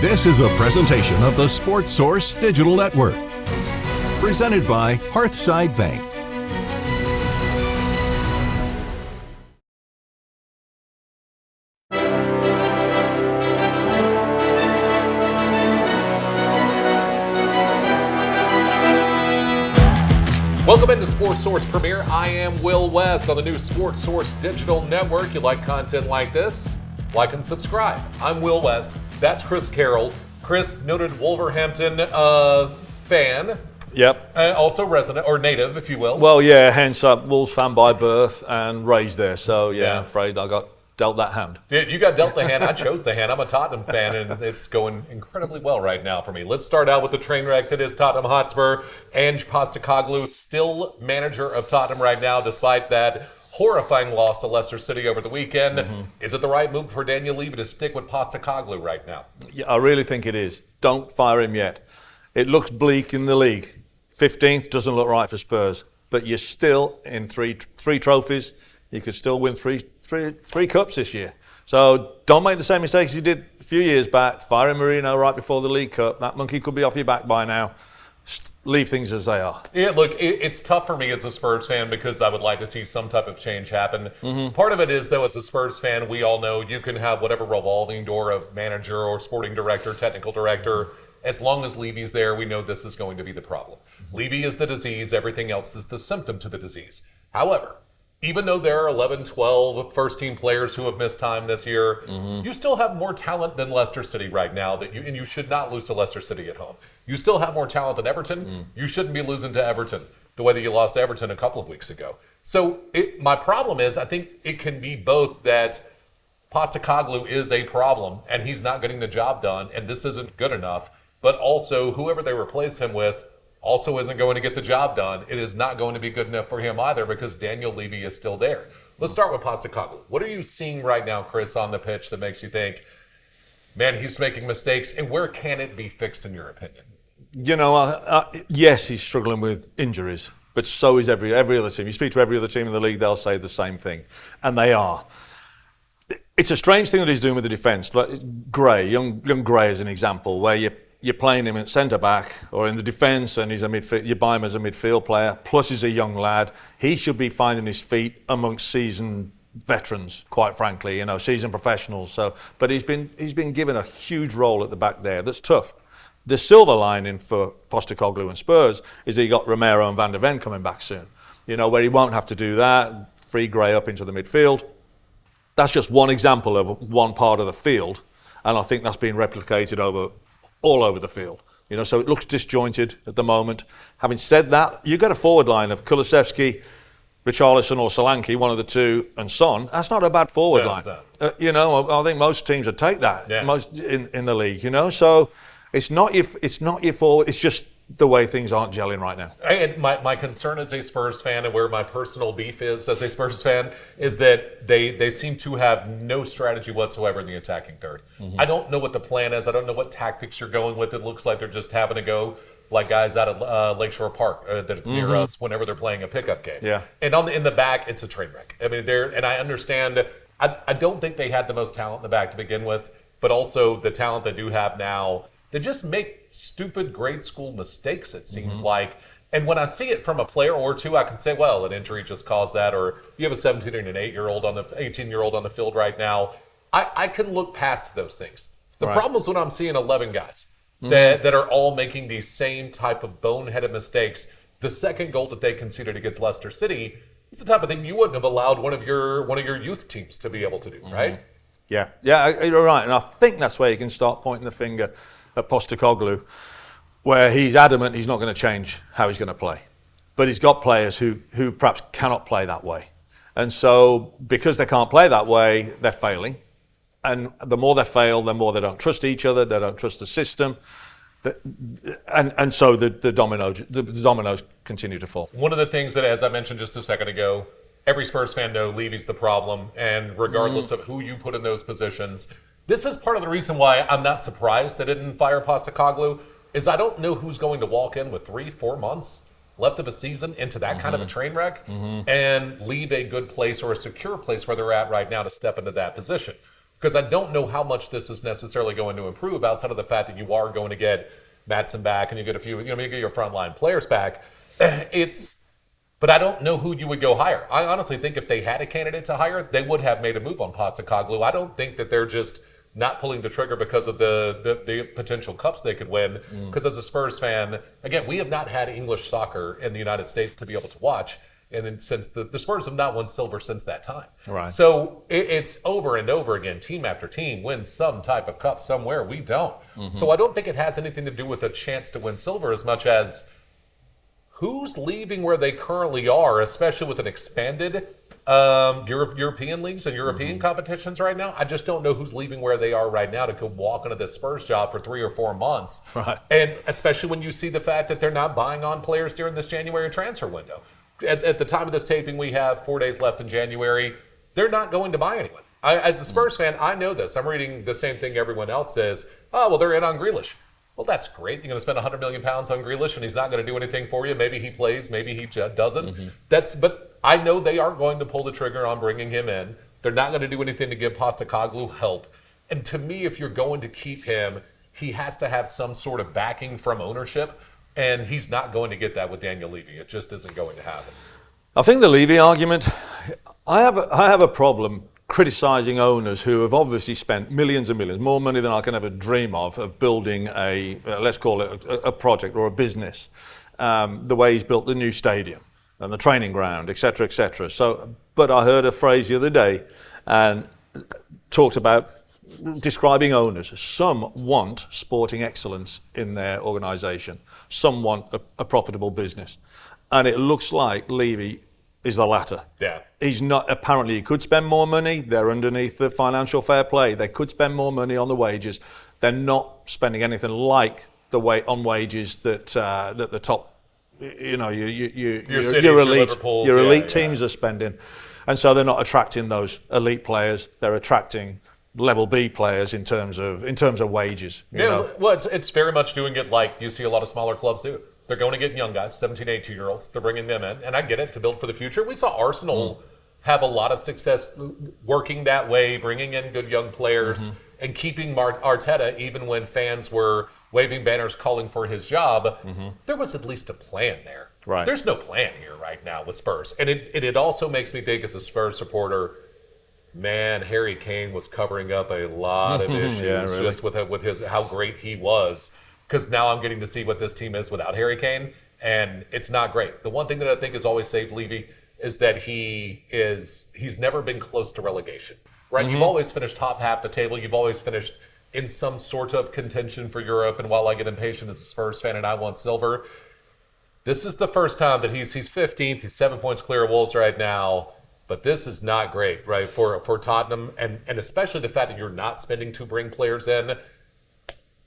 This is a presentation of the Sports Source Digital Network, presented by Hearthside Bank. Welcome into Sports Source Premiere. I am Will West on the new Sports Source Digital Network. You like content like this? Like and subscribe. I'm Will West. That's Chris Carroll. Chris, noted Wolverhampton fan. Yep. Also resident, or native, if you will. Well, yeah, hence Wolves fan by birth and raised there. So, yeah, I'm afraid I got dealt that hand. You got dealt the hand. I chose the hand. I'm a Tottenham fan, and it's going incredibly well right now for me. Let's start out with the train wreck that is Tottenham Hotspur. Ange Postecoglou, still manager of Tottenham right now, despite that horrifying loss to Leicester City over the weekend. Is it the right move for Daniel Levy to stick with Postecoglou right now? Yeah, I really think it is. Don't fire him yet. It looks bleak in the league. 15th doesn't look right for Spurs, but you're still in three trophies. You could still win three cups this year. So don't make the same mistakes you did a few years back. Firing Mourinho right before the League Cup. That monkey could be off your back by now. Leave things as they are. Yeah, look, it's tough for me as a Spurs fan because I would like to see some type of change happen. Part of it is, though, as a Spurs fan, we all know you can have whatever revolving door of manager or sporting director, technical director. As long as Levy's there, we know this is going to be the problem. Levy is the disease. Everything else is the symptom to the disease. However, even though there are 11, 12 first-team players who have missed time this year, you still have more talent than Leicester City right now, and you should not lose to Leicester City at home. You still have more talent than Everton. You shouldn't be losing to Everton the way that you lost to Everton a couple of weeks ago. So my problem is, I think it can be both that Postecoglou is a problem, and he's not getting the job done, and this isn't good enough, but also whoever they replace him with also isn't going to get the job done. It is not going to be good enough for him either because Daniel Levy is still there. Let's start with Postecoglou. What are you seeing right now, Chris, on the pitch that makes you think, man, he's making mistakes, and where can it be fixed in your opinion? You know, yes, he's struggling with injuries, but so is every other team. You speak to every other team in the league, they'll say the same thing, and they are. It's a strange thing that he's doing with the defence. Like Gray, young Gray is an example, where you're playing him at centre-back or in the defence and he's a midfield. You buy him as a midfield player, plus he's a young lad. He should be finding his feet amongst seasoned veterans, quite frankly, seasoned professionals. But he's been given a huge role at the back there that's tough. The silver lining for Postecoglou and Spurs is that he got Romero and Van der Ven coming back soon, where he won't have to do that, free Gray up into the midfield. That's just one example of one part of the field, and I think that's being replicated all over the field. So it looks disjointed at the moment. Having said that, you've got a forward line of Kulusevski, Richarlison or Solanke, one of the two, and Son. That's not a bad forward line. I think most teams would take that most in the league. So it's not your forward. It's just the way things aren't gelling right now. And my concern as a Spurs fan, and where my personal beef is as a Spurs fan, is that they seem to have no strategy whatsoever in the attacking third. I don't know what the plan is. I don't know what tactics you're going with. It looks like they're just having to go like guys out of Lakeshore Park that it's near us whenever they're playing a pickup game. Yeah. And in the back, it's a train wreck. I mean, and I understand. I don't think they had the most talent in the back to begin with, but also the talent they do have now. They just make stupid grade school mistakes, it seems like. And when I see it from a player or two, I can say, well, an injury just caused that, or you have a 17 and an 18-year-old on the field right now. I can look past those things. The problem is when I'm seeing 11 guys that are all making these same type of boneheaded mistakes. The second goal that they conceded against Leicester City is the type of thing you wouldn't have allowed one of your youth teams to be able to do, right? Yeah, you're right. And I think that's where you can start pointing the finger at Postecoglou, where he's adamant he's not going to change how he's going to play. But he's got players who perhaps cannot play that way. And so because they can't play that way, they're failing. And the more they fail, the more they don't trust each other, they don't trust the system. And so the dominoes continue to fall. One of the things that, as I mentioned just a second ago, every Spurs fan knows Levy's the problem. And regardless of who you put in those positions, this is part of the reason why I'm not surprised they didn't fire Postecoglou, is I don't know who's going to walk in with 3-4 months left of a season into that kind of a train wreck and leave a good place or a secure place where they're at right now to step into that position. because I don't know how much this is necessarily going to improve outside of the fact that you are going to get Mattson back and you get a few, you get your frontline players back. But I don't know who you would go hire. I honestly think if they had a candidate to hire, they would have made a move on Postecoglou. I don't think that they're just not pulling the trigger because of the potential cups they could win. Because as a Spurs fan, again, we have not had English soccer in the United States to be able to watch. And then since the Spurs have not won silver since that time. Right. So it's over and over again, team after team wins some type of cup somewhere. We don't. So I don't think it has anything to do with a chance to win silver as much as who's leaving where they currently are, especially with an expanded European leagues and European competitions right now. I just don't know who's leaving where they are right now to go walk into this Spurs job for 3 or 4 months. Right. And especially when you see the fact that they're not buying on players during this January transfer window. At the time of this taping, we have 4 days left in January. They're not going to buy anyone. As a Spurs fan, I know this. I'm reading the same thing everyone else is. Oh, well, they're in on Grealish. Well, that's great. You're going to spend £100 million on Grealish, and he's not going to do anything for you. Maybe he plays, maybe he doesn't. But I know they are going to pull the trigger on bringing him in. They're not going to do anything to give Postecoglou help. And to me, if you're going to keep him, he has to have some sort of backing from ownership, and he's not going to get that with Daniel Levy. It just isn't going to happen. I think the Levy argument, I have a problem criticising owners who have obviously spent millions and millions, more money than I can ever dream of building let's call it a project or a business, the way he's built the new stadium and the training ground, etc., etc. So, but I heard a phrase the other day and talked about describing owners. Some want sporting excellence in their organisation. Some want a profitable business. And it looks like Levy is the latter. Yeah. He's not, apparently he could spend more money. They're underneath the financial fair play. They could spend more money on the wages. They're not spending anything like on wages that the top, your elite teams are spending. And so they're not attracting those elite players. They're attracting level B players in terms of wages. You know? Well, it's very much doing it like you see a lot of smaller clubs do. They're going to get young guys, 17, 18-year-olds. They're bringing them in. And I get it, to build for the future. We saw Arsenal have a lot of success working that way, bringing in good young players and keeping Arteta, even when fans were waving banners calling for his job. There was at least a plan there. Right. There's no plan here right now with Spurs. And it also makes me think, as a Spurs supporter, man, Harry Kane was covering up a lot of issues just with his how great he was. Because now I'm getting to see what this team is without Harry Kane, and it's not great. The one thing that I think has always saved Levy is that he's never been close to relegation. Right? You've always finished top half the table. You've always finished in some sort of contention for Europe. And while I get impatient as a Spurs fan and I want silver, this is the first time that he's 15th. He's 7 points clear of Wolves right now. But this is not great, right, for Tottenham, and especially the fact that you're not spending to bring players in.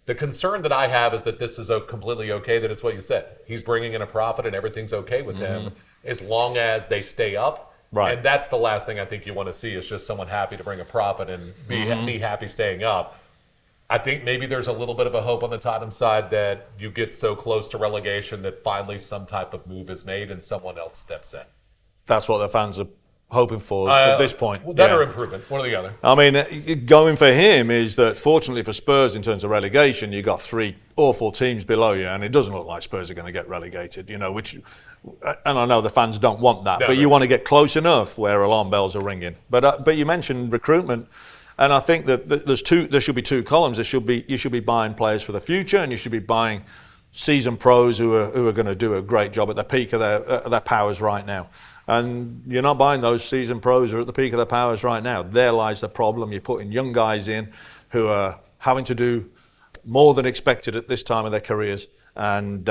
The concern that I have is that this is completely okay, that it's what you said. He's bringing in a profit and everything's okay with him as long as they stay up. Right. And that's the last thing I think you want to see, is just someone happy to bring a profit and be happy staying up. I think maybe there's a little bit of a hope on the Tottenham side that you get so close to relegation that finally some type of move is made and someone else steps in. That's what the fans are hoping for at this point. Well, that or improvement, one or the other. I mean, going for him is that, fortunately for Spurs, in terms of relegation, you got 3 or 4 teams below you, and it doesn't look like Spurs are going to get relegated. And I know the fans don't want that, but you want to get close enough where alarm bells are ringing. But you mentioned recruitment, and I think that there should be 2 columns. You should be buying players for the future, and you should be buying seasoned pros who are going to do a great job at the peak of their powers right now. And you're not buying those seasoned pros who are at the peak of their powers right now. There lies the problem. You're putting young guys in who are having to do more than expected at this time of their careers. And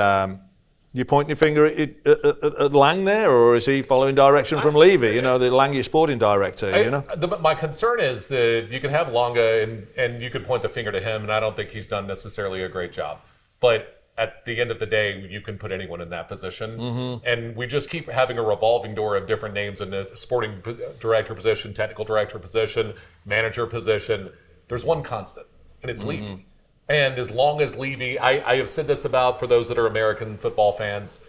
you're pointing your finger at Lang there, or is he following direction from Levy? The Lang, your sporting director. My concern is that you can have Longa and you could point the finger to him, and I don't think he's done necessarily a great job. But at the end of the day, you can put anyone in that position. And we just keep having a revolving door of different names in the sporting director position, technical director position, manager position. There's one constant, and it's Levy. And as long as Levy, I have said this about, for those that are American football fans,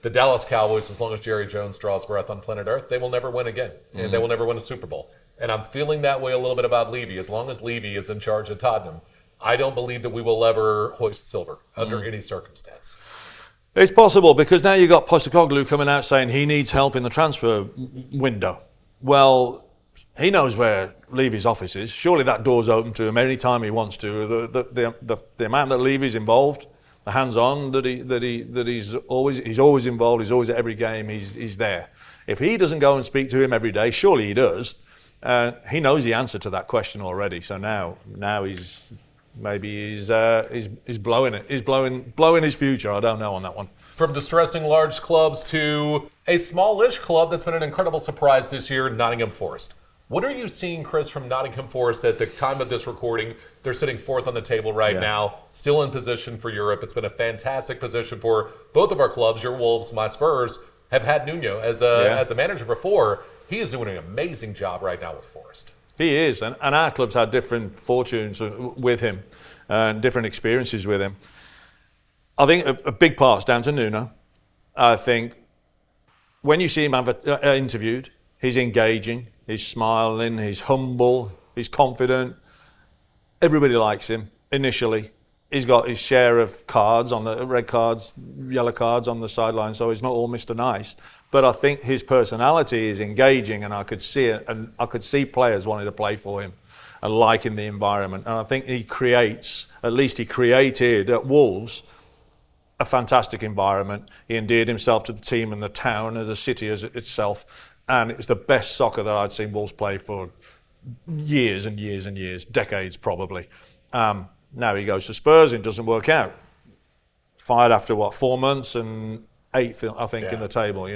the Dallas Cowboys, as long as Jerry Jones draws breath on planet Earth, they will never win again. And they will never win a Super Bowl. And I'm feeling that way a little bit about Levy. As long as Levy is in charge of Tottenham, I don't believe that we will ever hoist silver under any circumstance. It's possible, because now you've got Postecoglou coming out saying he needs help in the transfer window. Well, he knows where Levy's office is. Surely that door's open to him any time he wants to. The amount that Levy's involved, the hands-on that he's always involved. He's always at every game. He's there. If he doesn't go and speak to him every day, surely he does. He knows the answer to that question already. So now he's blowing it. He's blowing his future. I don't know on that one. From distressing large clubs to a smallish club that's been an incredible surprise this year, Nottingham Forest. What are you seeing, Chris, from Nottingham Forest at the time of this recording? They're sitting fourth on the table right now, still in position for Europe. It's been a fantastic position for both of our clubs. Your Wolves, my Spurs, have had Nuno as a manager before. He is doing an amazing job right now with Forest. He is, and our clubs had different fortunes with him and different experiences with him. I think a big part's down to Nuno. I think when you see him interviewed, he's engaging, he's smiling, he's humble, he's confident. Everybody likes him initially. He's got his share of cards, on the red cards, yellow cards on the sideline, so he's not all Mr. Nice. But I think his personality is engaging, and I could see it, and I could see players wanting to play for him and liking the environment. And I think he created at Wolves a fantastic environment. He endeared himself to the team and the town as a city as itself, and it was the best soccer that I'd seen Wolves play for years and years and years, decades probably. Now he goes to Spurs and it doesn't work out. Fired after 4 months and 8th, I think, in the table,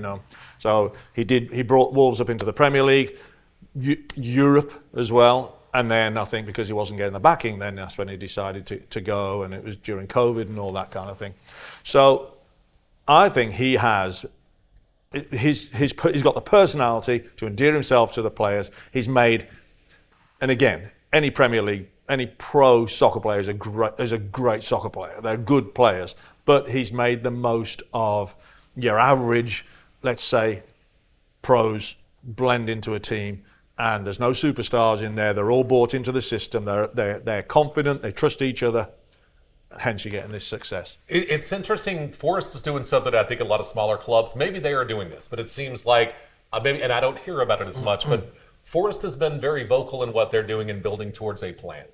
So he brought Wolves up into the Premier League, Europe as well, and then I think because he wasn't getting the backing, then that's when he decided to go, and it was during COVID and all that kind of thing. So I think he's got the personality to endear himself to the players. He's made, and again, any Premier League, any pro soccer player is a great soccer player. They're good players, but he's made the most of your average, let's say, pros blend into a team, and there's no superstars in there. They're all bought into the system. They're confident. They trust each other. Hence, you're getting this success. It's interesting. Forest is doing something I think a lot of smaller clubs, maybe they are doing this, but it seems like, and I don't hear about it as much, but Forest has been very vocal in what they're doing and building towards a plan.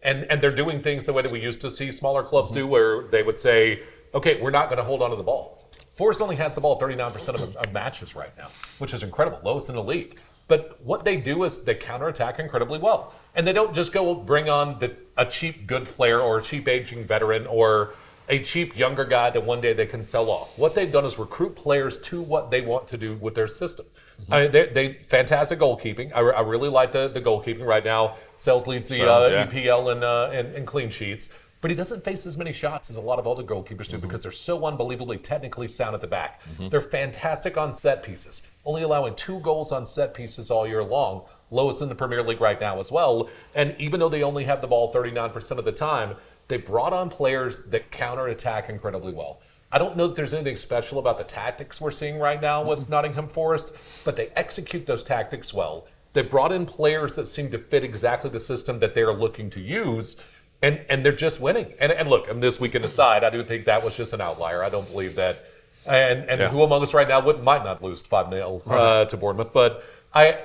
And they're doing things the way that we used to see smaller clubs do, where they would say, okay, we're not going to hold on to the ball. Forest only has the ball 39% of matches right now, which is incredible, lowest in the league. But what they do is they counterattack incredibly well. And they don't just go bring on a cheap good player or a cheap aging veteran or a cheap younger guy that one day they can sell off. What they've done is recruit players to what they want to do with their system. They fantastic goalkeeping. I really like the goalkeeping right now. Sells leads the EPL in clean sheets. But he doesn't face as many shots as a lot of other goalkeepers do because they're so unbelievably technically sound at the back. They're fantastic on set pieces, only allowing 2 goals on set pieces all year long, lowest in the Premier League right now as well. And even though they only have the ball 39% of the time, they brought on players that counterattack incredibly well. I don't know that there's anything special about the tactics we're seeing right now with Nottingham Forest, but they execute those tactics well. They brought in players that seem to fit exactly the system that they're looking to use. And they're just winning. And look, and this weekend aside, I do think that was just an outlier. I don't believe that. And who among us right now might not lose 5-0 to Bournemouth? But I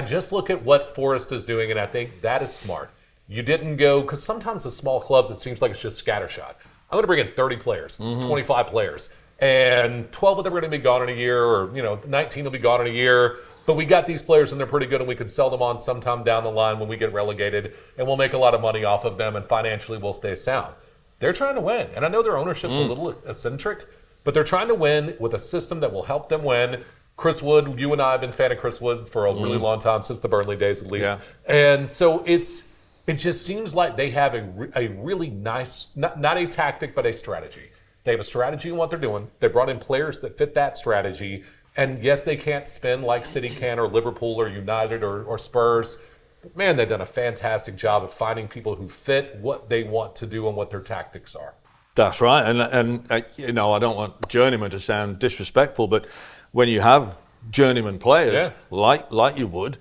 just look at what Forest is doing, and I think that is smart. You didn't go, because sometimes the small clubs, it seems like it's just scattershot. I'm going to bring in 30 players, 25 players, and 12 of them are going to be gone in a year, or 19 will be gone in a year. But we got these players and they're pretty good, and we can sell them on sometime down the line when we get relegated, and we'll make a lot of money off of them, and financially we'll stay sound. They're trying to win, and I know their ownership's a little eccentric, but they're trying to win with a system that will help them win. Chris Wood, you and I have been a fan of Chris Wood for a really long time, since the Burnley days at least. And so it just seems like they have a really nice, not a tactic, but a strategy. They have a strategy in what they're doing. They brought in players that fit that strategy. And yes, they can't spin like City can, or Liverpool, or United, or Spurs. But man, they've done a fantastic job of finding people who fit what they want to do and what their tactics are. That's right. And I don't want journeyman to sound disrespectful, but when you have journeyman players like you would,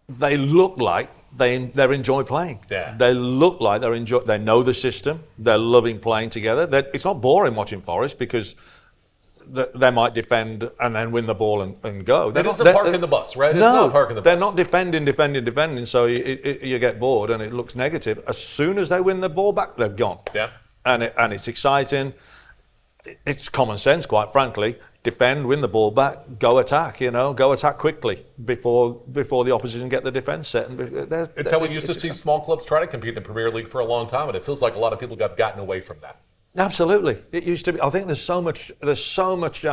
they look like they enjoy playing. Yeah. They look like they know the system. They're loving playing together. It's not boring watching Forest because they might defend and then win the ball and go. It isn't parking the bus, right? It's not parking the bus. They're not defending, so you get bored and it looks negative. As soon as they win the ball back, they're gone. Yeah. And it's exciting. It's common sense, quite frankly. Defend, win the ball back, go attack. Go attack quickly before the opposition get the defence set. It's how we used to see small clubs try to compete in the Premier League for a long time, and it feels like a lot of people have gotten away from that. Absolutely, it used to be. I think there's so much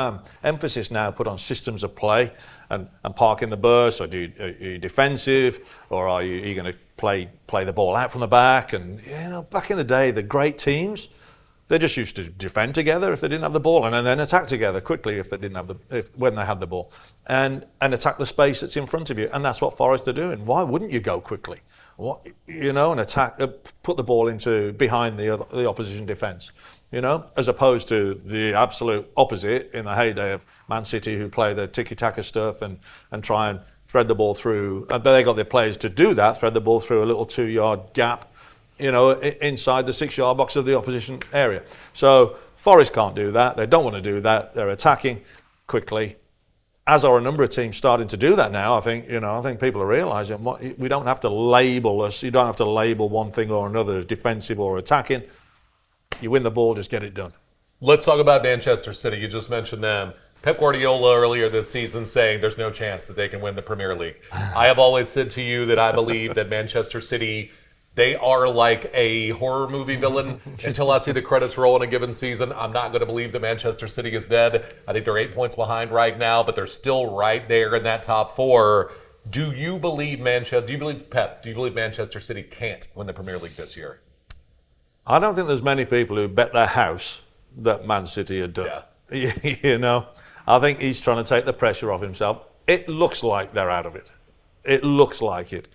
emphasis now put on systems of play and parking the bus. Or are you defensive, or are you going to play the ball out from the back? And back in the day, the great teams, they just used to defend together if they didn't have the ball, and then attack together quickly if they didn't have when they had the ball, and attack the space that's in front of you. And that's what Forest are doing. Why wouldn't you go quickly? And attack, put the ball into behind the opposition defence. As opposed to the absolute opposite in the heyday of Man City, who play the tiki-taka stuff and try and thread the ball through. But they got their players to do that, thread the ball through a little 2-yard gap, inside the 6-yard box of the opposition area. So Forest can't do that. They don't want to do that. They're attacking quickly, as are a number of teams starting to do that now. I think people are realising we don't have to label us. You don't have to label one thing or another as defensive or attacking. You win the ball, just get it done. Let's talk about Manchester City. You just mentioned them. Pep Guardiola earlier this season saying there's no chance that they can win the Premier League. I have always said to you that I believe that Manchester City, they are like a horror movie villain. Until I see the credits roll in a given season, I'm not going to believe that Manchester City is dead. I think they're 8 points behind right now, but they're still right there in that top 4. Do you believe Pep? Do you believe Manchester City can't win the Premier League this year? I don't think there's many people who bet their house that Man City had done. Yeah. I think he's trying to take the pressure off himself. It looks like they're out of it. It looks like it.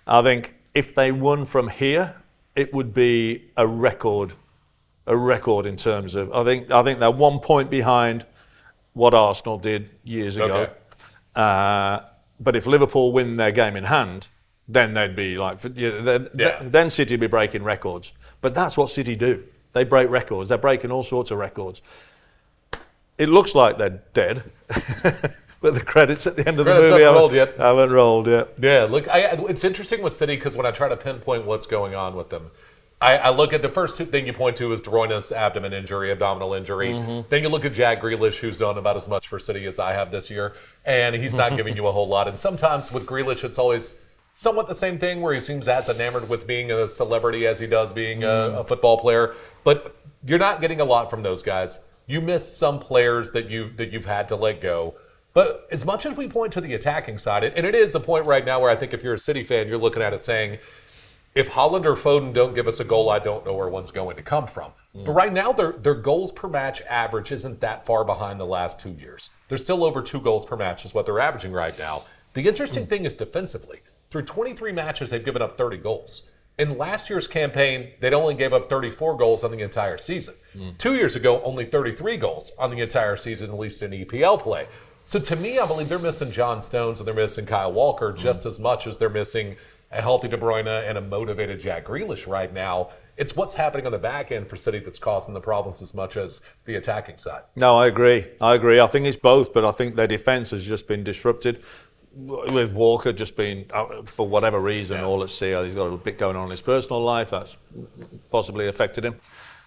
I think if they won from here, it would be a record in terms of. I think they're 1 point behind what Arsenal did years ago. Okay. But if Liverpool win their game in hand, then they'd be like, then City would be breaking records. But that's what City do. They break records. They're breaking all sorts of records. It looks like they're dead, but the credits at the end of the movie haven't rolled yet. Yeah, look, it's interesting with City because when I try to pinpoint what's going on with them, I look at the first thing you point to is De Bruyne's abdominal injury. Mm-hmm. Then you look at Jack Grealish, who's done about as much for City as I have this year, and he's not giving you a whole lot. And sometimes with Grealish, it's always somewhat the same thing where he seems as enamored with being a celebrity as he does being a football player. But you're not getting a lot from those guys. You miss some players that you've had to let go. But as much as we point to the attacking side, and it is a point right now where I think if you're a City fan, you're looking at it saying, if Haaland or Foden don't give us a goal, I don't know where one's going to come from. But right now, their goals per match average isn't that far behind the last 2 years. They're still over 2 goals per match is what they're averaging right now. The interesting thing is defensively. Through 23 matches, they've given up 30 goals. In last year's campaign, they'd only gave up 34 goals on the entire season. 2 years ago, only 33 goals on the entire season, at least in EPL play. So to me, I believe they're missing John Stones and they're missing Kyle Walker just as much as they're missing a healthy De Bruyne and a motivated Jack Grealish right now. It's what's happening on the back end for City that's causing the problems as much as the attacking side. No, I agree. I think it's both, but I think their defence has just been disrupted. With Walker just being, for whatever reason, all at sea, he's got a bit going on in his personal life. That's possibly affected him.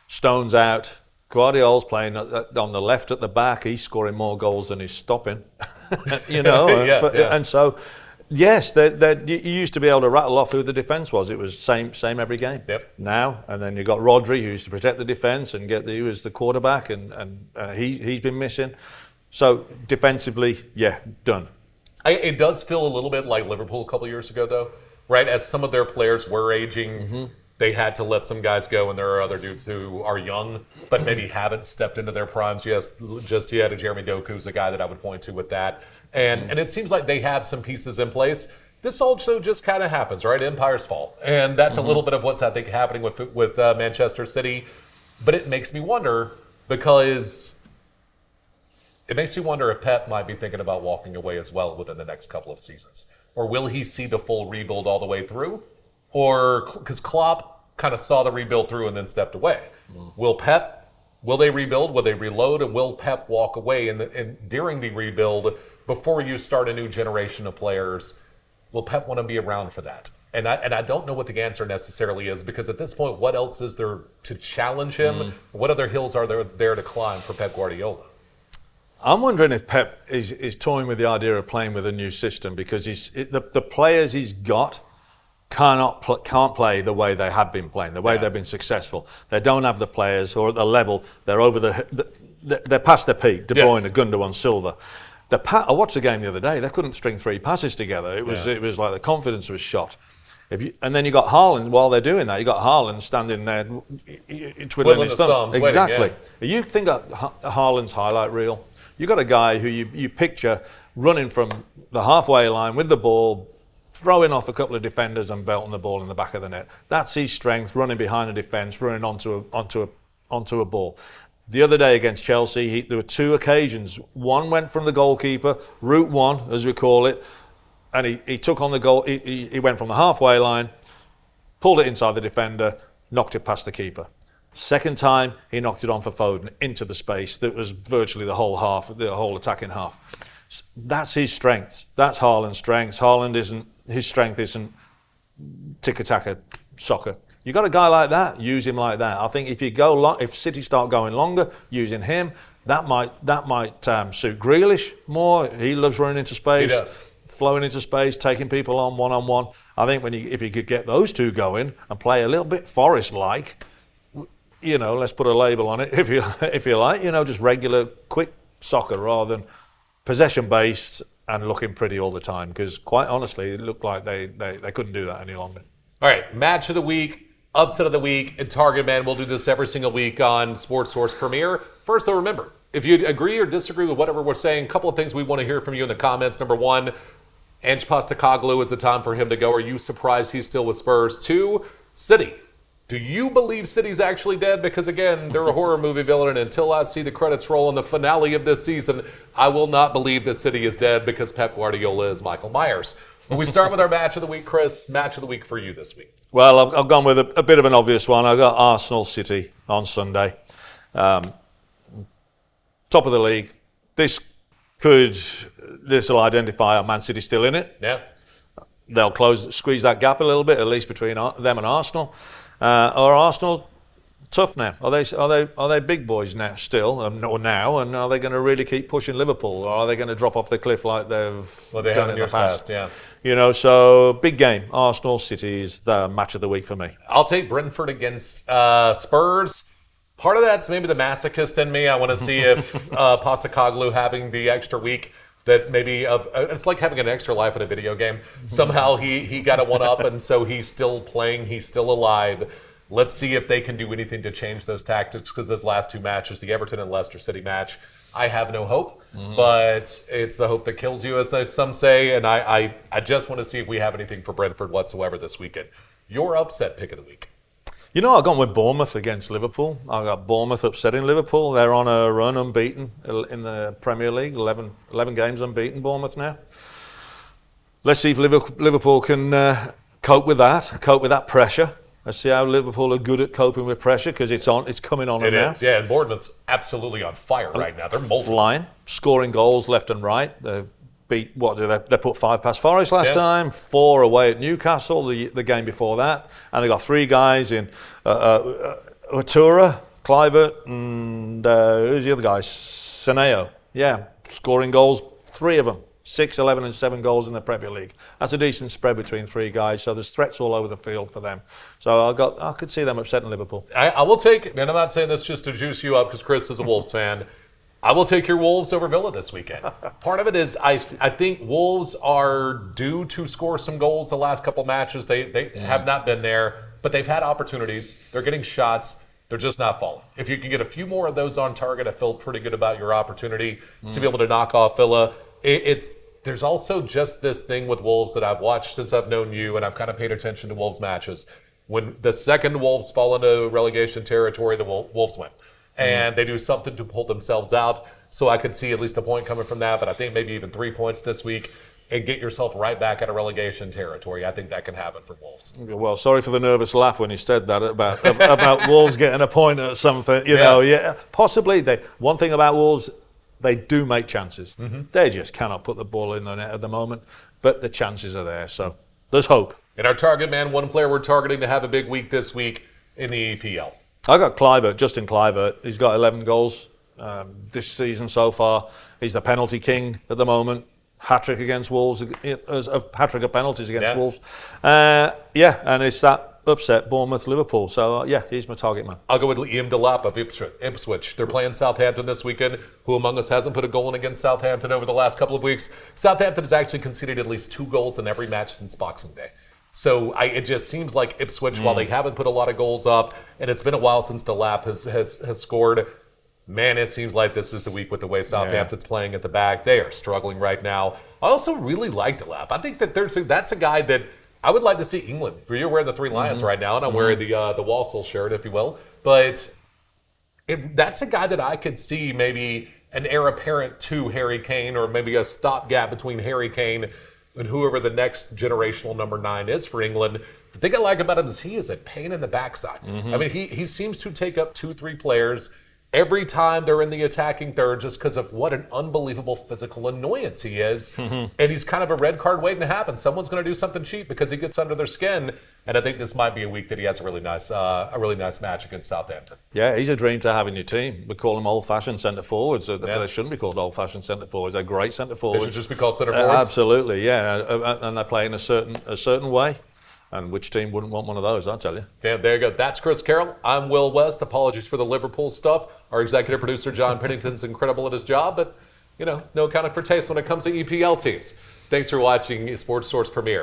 Stone's out. Guardiola's playing on the left at the back. He's scoring more goals than he's stopping. And so, yes, you used to be able to rattle off who the defence was. It was same every game. Yep. Now, and then you've got Rodri, who used to protect the defence and he was the quarterback, and he's been missing. So defensively, done. It does feel a little bit like Liverpool a couple years ago, though, right? As some of their players were aging, they had to let some guys go, and there are other dudes who are young, but maybe haven't stepped into their primes just yet. Jeremy Doku's a guy that I would point to with that. And it seems like they have some pieces in place. This also just kind of happens, right? Empires fall. And that's a little bit of what's, I think, happening with Manchester City. But it makes me wonder because... It makes you wonder if Pep might be thinking about walking away as well within the next couple of seasons. or will he see the full rebuild all the way through? Or, because Klopp kind of saw the rebuild through and then stepped away. Will they rebuild? Will they reload? And will Pep walk away? And during the rebuild, before you start a new generation of players, will Pep want to be around for that? And I don't know what the answer necessarily is, because at this point, what else is there to challenge him? What other hills are there to climb for Pep Guardiola? I'm wondering if Pep is toying with the idea of playing with a new system, because the players he's got can't play the way they have been playing, the way they've been successful. They don't have the players, or at the level, they're over they're past their peak. De Bruyne, Gundogan, Silva. I watched the game the other day. They couldn't string 3 passes together. It was like the confidence was shot. And then you got Haaland. While they're doing that, you got Haaland standing there, twiddling his thumbs. Exactly. Waiting, You think of Haaland's highlight reel. You got a guy who you picture running from the halfway line with the ball, throwing off a couple of defenders and belting the ball in the back of the net. That's his strength, running behind a defence, running onto a ball. The other day against Chelsea, there were 2 occasions. One went from the goalkeeper, route 1, as we call it, and he took on the goal. He went from the halfway line, pulled it inside the defender, knocked it past the keeper. Second time, he knocked it on for Foden into the space that was virtually the whole attacking half. That's his strength. That's Haaland's strength. His strength isn't tiki-taka soccer. You got a guy like that, use him like that. I think if City start going longer, using him, that might suit Grealish more. He loves running into space. He does. Flowing into space, taking people on one-on-one. I think if you could get those 2 going and play a little bit Forest-like, let's put a label on it if you like, just regular, quick soccer rather than possession-based and looking pretty all the time. Because quite honestly, it looked like they couldn't do that any longer. All right, match of the week, upset of the week, and target man. We'll do this every single week on Sports Source Premier. First, though, remember, if you agree or disagree with whatever we're saying, a couple of things we want to hear from you in the comments. Number 1, Ange Postecoglou, is the time for him to go. Are you surprised he's still with Spurs? 2, City. Do you believe City's actually dead? Because, again, they're a horror movie villain, and until I see the credits roll on the finale of this season, I will not believe that City is dead, because Pep Guardiola is Michael Myers. When we start with our match of the week, Chris, match of the week for you this week. Well, I've gone with a bit of an obvious one. I've got Arsenal City on Sunday. Top of the league. This will identify are Man City still in it. Yeah. They'll squeeze that gap a little bit, at least between them and Arsenal. Are Arsenal tough now? Are they big boys now still? And are they going to really keep pushing Liverpool? Or are they going to drop off the cliff like they've done in the past? Yeah. So big game. Arsenal City is the match of the week for me. I'll take Brentford against Spurs. Part of that's maybe the masochist in me. I want to see if Postecoglou having the extra week, that maybe it's like having an extra life in a video game. Somehow he got a one-up, and so he's still playing, he's still alive. Let's see if they can do anything to change those tactics, because those last 2 matches, the Everton and Leicester City match, I have no hope, but it's the hope that kills you, as some say, and I just want to see if we have anything for Brentford whatsoever this weekend. Your upset pick of the week. I've gone with Bournemouth against Liverpool. I got Bournemouth upsetting Liverpool. They're on a run, unbeaten in the Premier League, 11 games unbeaten, Bournemouth now. Let's see if Liverpool can cope with that pressure. Let's see how Liverpool are good at coping with pressure, because it's coming on them now. It is, yeah, and Bournemouth's absolutely on fire right now. They're flying, scoring goals left and right. They've beat, they put 5 past Forest last time, 4 away at Newcastle the game before that, and they got 3 guys in Atura, Kluivert, and who's the other guy? Seneo. Yeah, scoring goals, 3 of them. 6, 11 and 7 goals in the Premier League. That's a decent spread between 3 guys, so there's threats all over the field for them. So I could see them upsetting Liverpool. I will take, and I'm not saying this just to juice you up because Chris is a Wolves fan, I will take your Wolves over Villa this weekend. Part of it is I think Wolves are due to score some goals the last couple matches. They have not been there, but they've had opportunities. They're getting shots. They're just not falling. If you can get a few more of those on target, I feel pretty good about your opportunity to be able to knock off Villa. There's also just this thing with Wolves that I've watched since I've known you, and I've kind of paid attention to Wolves matches. When the second Wolves fall into relegation territory, the Wolves win. And they do something to pull themselves out. So I could see at least a point coming from that, but I think maybe even 3 points this week. and get yourself right back out of relegation territory. I think that can happen for Wolves. Well, sorry for the nervous laugh when you said that about Wolves getting a point at something. You know, possibly. One thing about Wolves, they do make chances. They just cannot put the ball in the net at the moment, but the chances are there. So there's hope. And our target man, one player we're targeting to have a big week this week in the EPL. I got Kluivert, Justin Kluivert. He's got 11 goals this season so far. He's the penalty king at the moment. Hat-trick against Wolves, hat-trick of penalties against Wolves. And it's that upset, Bournemouth, Liverpool. So, he's my target man. I'll go with Liam Delap of Ipswich. They're playing Southampton this weekend. Who among us hasn't put a goal in against Southampton over the last couple of weeks? Southampton has actually conceded at least 2 goals in every match since Boxing Day. So it just seems like Ipswich, while they haven't put a lot of goals up, and it's been a while since Delap has scored, man, it seems like this is the week with the way Southampton's playing at the back. They are struggling right now. I also really like Delap. I think that that's a guy that I would like to see England. You're wearing the 3 Lions right now, and I'm wearing the Walsall shirt, if you will. But that's a guy that I could see maybe an heir apparent to Harry Kane, or maybe a stopgap between Harry Kane and whoever the next generational number 9 is for England. The thing I like about him is he is a pain in the backside. I mean, he seems to take up 2-3 players every time they're in the attacking third, just because of what an unbelievable physical annoyance he is. And he's kind of a red card waiting to happen. Someone's going to do something cheap because he gets under their skin. And I think this might be a week that he has a really nice match against Southampton. Yeah, he's a dream to have in your team. We call him old-fashioned centre forwards. They shouldn't be called old-fashioned centre forwards. They're great centre forwards. They should just be called centre forwards. Absolutely, and they play in a certain way. And which team wouldn't want one of those, I'll tell you. Yeah, there you go. That's Chris Carroll. I'm Will West. Apologies for the Liverpool stuff. Our executive producer, John Pennington's incredible at his job, but, no accounting for taste when it comes to EPL teams. Thanks for watching Sports Source Premiere.